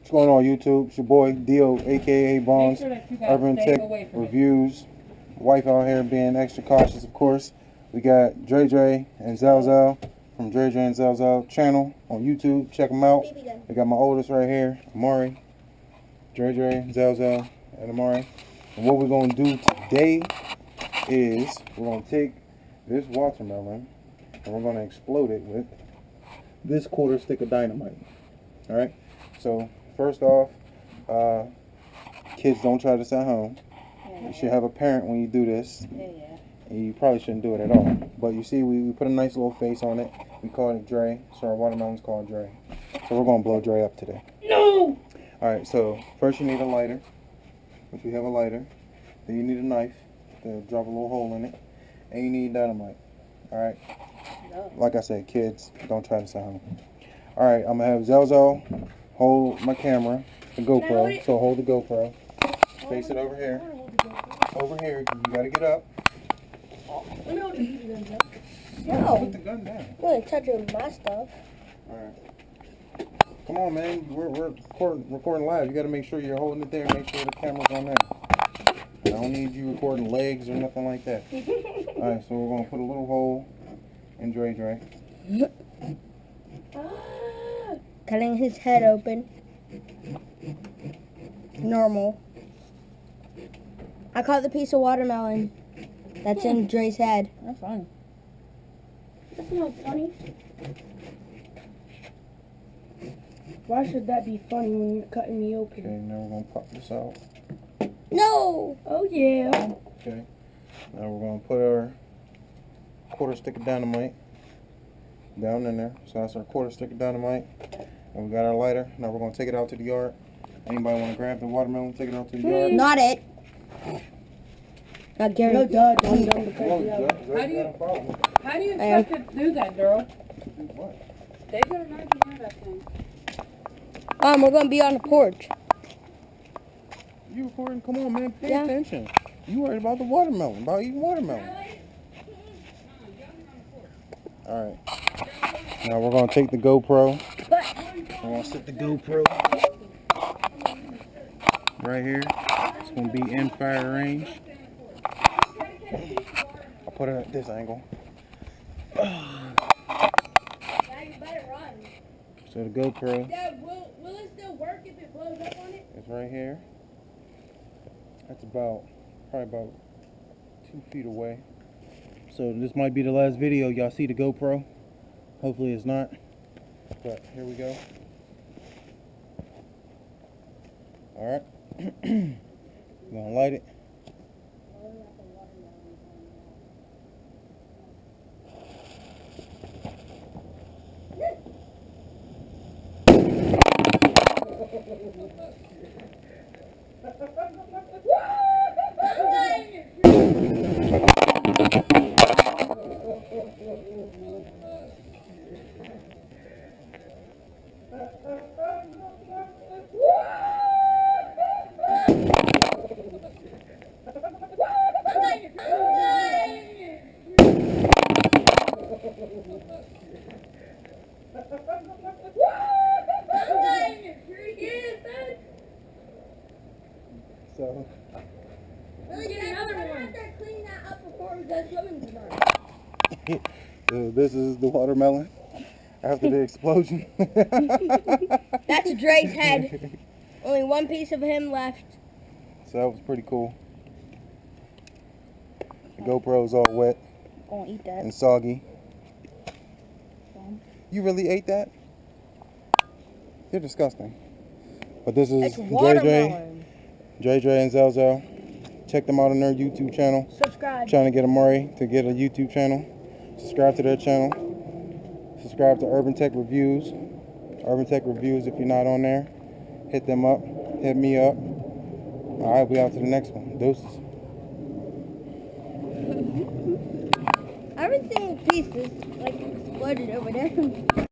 What's going on YouTube? It's your boy Dio, aka Bonds, Urban Tech Reviews. Wife out here being extra cautious, of course. We got Dre and Zelzel from Dre and Zelzel channel on YouTube. Check them out. We got my oldest right here, Amari. Dre, Zelzel, and Amari. And what we're going to do today is we're going to take this watermelon and we're going to explode it with this quarter stick of dynamite. Alright? So, first off, kids, don't try this at home. You should have a parent when you do this. And you probably shouldn't do it at all. But you see, we put a nice little face on it. We call it Dre. So our watermelon's called Dre. So we're going to blow Dre up today. No! Alright, so first you need a lighter. If you have a lighter. Then you need a knife to drop a little hole in it. And you need dynamite. Alright? No. Like I said, kids, don't try this at home. Alright, I'm going to have Zelzel hold my camera, the GoPro. So hold the GoPro. Face it over here. Over here, you got to get up. No. Put the gun down. You're touching my stuff. Alright. Come on, man. We're recording live. You got to make sure you're holding it there. Make sure the camera's on there. I don't need you recording legs or nothing like that. Alright, so we're going to put a little hole in Dre. Cutting his head open. Normal. I caught the piece of watermelon that's in Dre's head. That's fine. That's not funny. Why should that be funny when you're cutting me open? Okay, now we're going to pop this out. No! Oh yeah. Okay. Now we're going to put our quarter stick of dynamite down in there. So that's our quarter stick of dynamite. And we got our lighter. Now we're going to take it out to the yard. Anybody want to grab the watermelon, take it out to the yard? Not it. Not Gary. No, duh. How do you expect to do that, girl? They better not do that thing. We're going to be on the porch. You recording? Come on, man. Pay attention. You worried about the watermelon, about eating watermelon. Alright. Now we're going to take the GoPro. We're going to set the GoPro right here. It's going to be in fire range. I'll put it at this angle. So the GoPro. Dad, will it still work if it blows up on it? It's right here. That's probably about 2 feet away. So this might be the last video y'all see the GoPro. Hopefully it's not. But here we go. Alright. I'm gonna light it. So this is the watermelon after the explosion. That's Dre's head. Only one piece of him left. So that was pretty cool. The GoPro's all wet Gonna eat that. and soggy. You really ate that? You're disgusting. But this is Dre and Zelzel. Check them out on their YouTube channel. Subscribe. Trying to get Amari to get a YouTube channel. Subscribe to their channel. Subscribe to Urban Tech Reviews. Urban Tech Reviews, if you're not on there, hit them up. Hit me up. Alright, we out to the next one. Deuces. Everything in pieces, like, exploded over there.